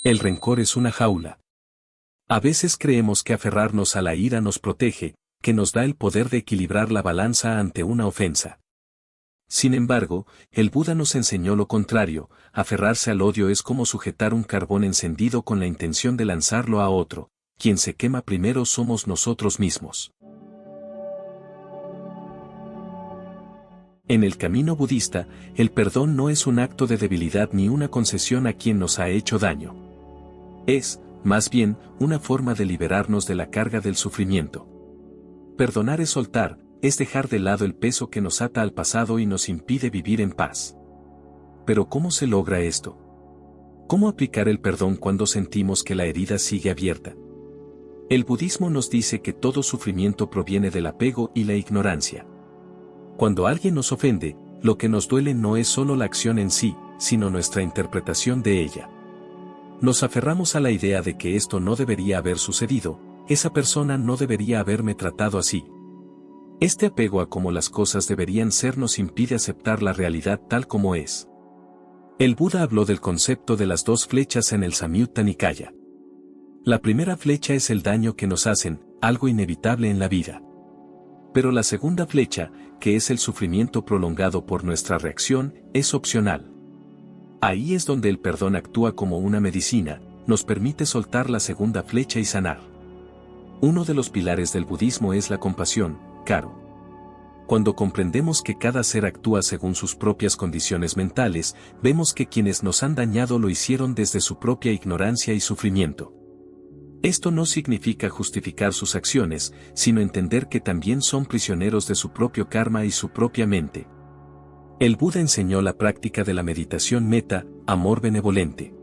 El rencor es una jaula. A veces creemos que aferrarnos a la ira nos protege, que nos da el poder de equilibrar la balanza ante una ofensa. Sin embargo, el Buda nos enseñó lo contrario: aferrarse al odio es como sujetar un carbón encendido con la intención de lanzarlo a otro. Quien se quema primero somos nosotros mismos. En el camino budista, el perdón no es un acto de debilidad ni una concesión a quien nos ha hecho daño. Es, más bien, una forma de liberarnos de la carga del sufrimiento. Perdonar es soltar, es dejar de lado el peso que nos ata al pasado y nos impide vivir en paz. Pero ¿cómo se logra esto? ¿Cómo aplicar el perdón cuando sentimos que la herida sigue abierta? El budismo nos dice que todo sufrimiento proviene del apego y la ignorancia. Cuando alguien nos ofende, lo que nos duele no es solo la acción en sí, sino nuestra interpretación de ella. Nos aferramos a la idea de que esto no debería haber sucedido, esa persona no debería haberme tratado así. Este apego a cómo las cosas deberían ser nos impide aceptar la realidad tal como es. El Buda habló del concepto de las dos flechas en el Samyutta Nikaya. La primera flecha es el daño que nos hacen, algo inevitable en la vida. Pero la segunda flecha, que es el sufrimiento prolongado por nuestra reacción, es opcional. Ahí es donde el perdón actúa como una medicina, nos permite soltar la segunda flecha y sanar. Uno de los pilares del budismo es la compasión, Karo. Cuando comprendemos que cada ser actúa según sus propias condiciones mentales, vemos que quienes nos han dañado lo hicieron desde su propia ignorancia y sufrimiento. Esto no significa justificar sus acciones, sino entender que también son prisioneros de su propio karma y su propia mente. El Buda enseñó la práctica de la meditación metta, amor benevolente.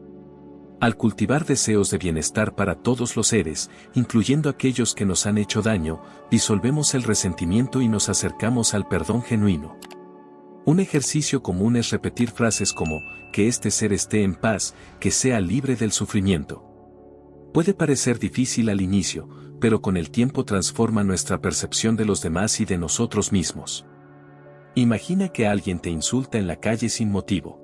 Al cultivar deseos de bienestar para todos los seres, incluyendo aquellos que nos han hecho daño, disolvemos el resentimiento y nos acercamos al perdón genuino. Un ejercicio común es repetir frases como, que este ser esté en paz, que sea libre del sufrimiento. Puede parecer difícil al inicio, pero con el tiempo transforma nuestra percepción de los demás y de nosotros mismos. Imagina que alguien te insulta en la calle sin motivo.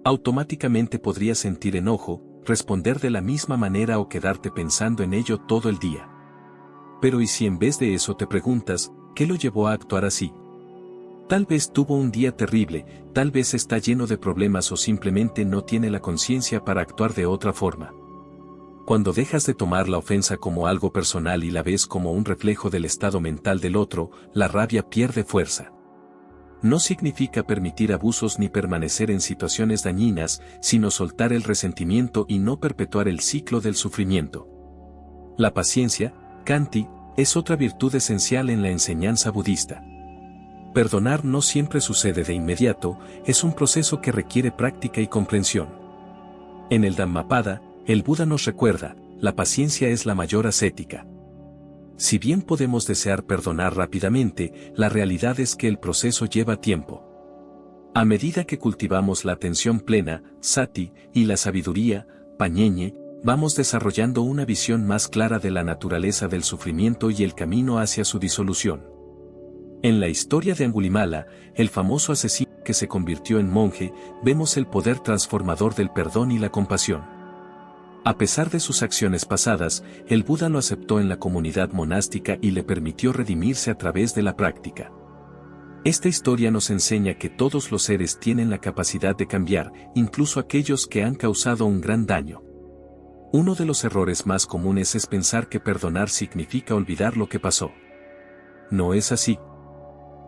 Automáticamente podrías sentir enojo, responder de la misma manera o quedarte pensando en ello todo el día. Pero ¿y si en vez de eso te preguntas, qué lo llevó a actuar así? Tal vez tuvo un día terrible, tal vez está lleno de problemas o simplemente no tiene la conciencia para actuar de otra forma. Cuando dejas de tomar la ofensa como algo personal y la ves como un reflejo del estado mental del otro, la rabia pierde fuerza. No significa permitir abusos ni permanecer en situaciones dañinas, sino soltar el resentimiento y no perpetuar el ciclo del sufrimiento. La paciencia, Khanti, es otra virtud esencial en la enseñanza budista. Perdonar no siempre sucede de inmediato, es un proceso que requiere práctica y comprensión. En el Dhammapada, el Buda nos recuerda, la paciencia es la mayor ascética. Si bien podemos desear perdonar rápidamente, la realidad es que el proceso lleva tiempo. A medida que cultivamos la atención plena, sati, y la sabiduría, pañeñe, vamos desarrollando una visión más clara de la naturaleza del sufrimiento y el camino hacia su disolución. En la historia de Angulimala, el famoso asesino que se convirtió en monje, vemos el poder transformador del perdón y la compasión. A pesar de sus acciones pasadas, el Buda lo aceptó en la comunidad monástica y le permitió redimirse a través de la práctica. Esta historia nos enseña que todos los seres tienen la capacidad de cambiar, incluso aquellos que han causado un gran daño. Uno de los errores más comunes es pensar que perdonar significa olvidar lo que pasó. No es así.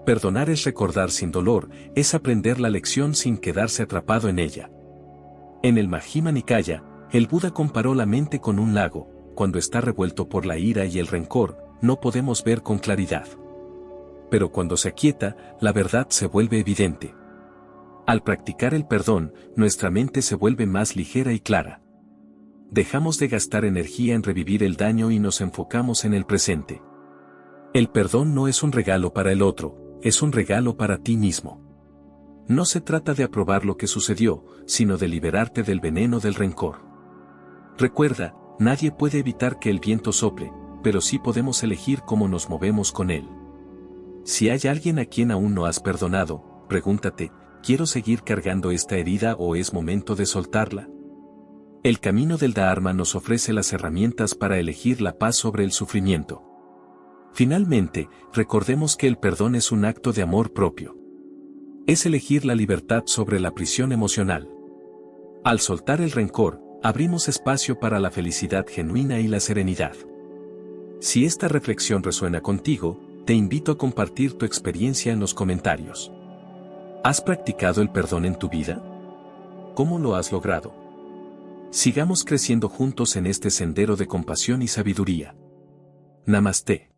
Perdonar es recordar sin dolor, es aprender la lección sin quedarse atrapado en ella. En el Majjhima Nikaya, el Buda comparó la mente con un lago, cuando está revuelto por la ira y el rencor, no podemos ver con claridad. Pero cuando se aquieta, la verdad se vuelve evidente. Al practicar el perdón, nuestra mente se vuelve más ligera y clara. Dejamos de gastar energía en revivir el daño y nos enfocamos en el presente. El perdón no es un regalo para el otro, es un regalo para ti mismo. No se trata de aprobar lo que sucedió, sino de liberarte del veneno del rencor. Recuerda, nadie puede evitar que el viento sople, pero sí podemos elegir cómo nos movemos con él. Si hay alguien a quien aún no has perdonado, pregúntate, ¿quiero seguir cargando esta herida o es momento de soltarla? El camino del Dharma nos ofrece las herramientas para elegir la paz sobre el sufrimiento. Finalmente, recordemos que el perdón es un acto de amor propio. Es elegir la libertad sobre la prisión emocional. Al soltar el rencor, abrimos espacio para la felicidad genuina y la serenidad. Si esta reflexión resuena contigo, te invito a compartir tu experiencia en los comentarios. ¿Has practicado el perdón en tu vida? ¿Cómo lo has logrado? Sigamos creciendo juntos en este sendero de compasión y sabiduría. Namaste.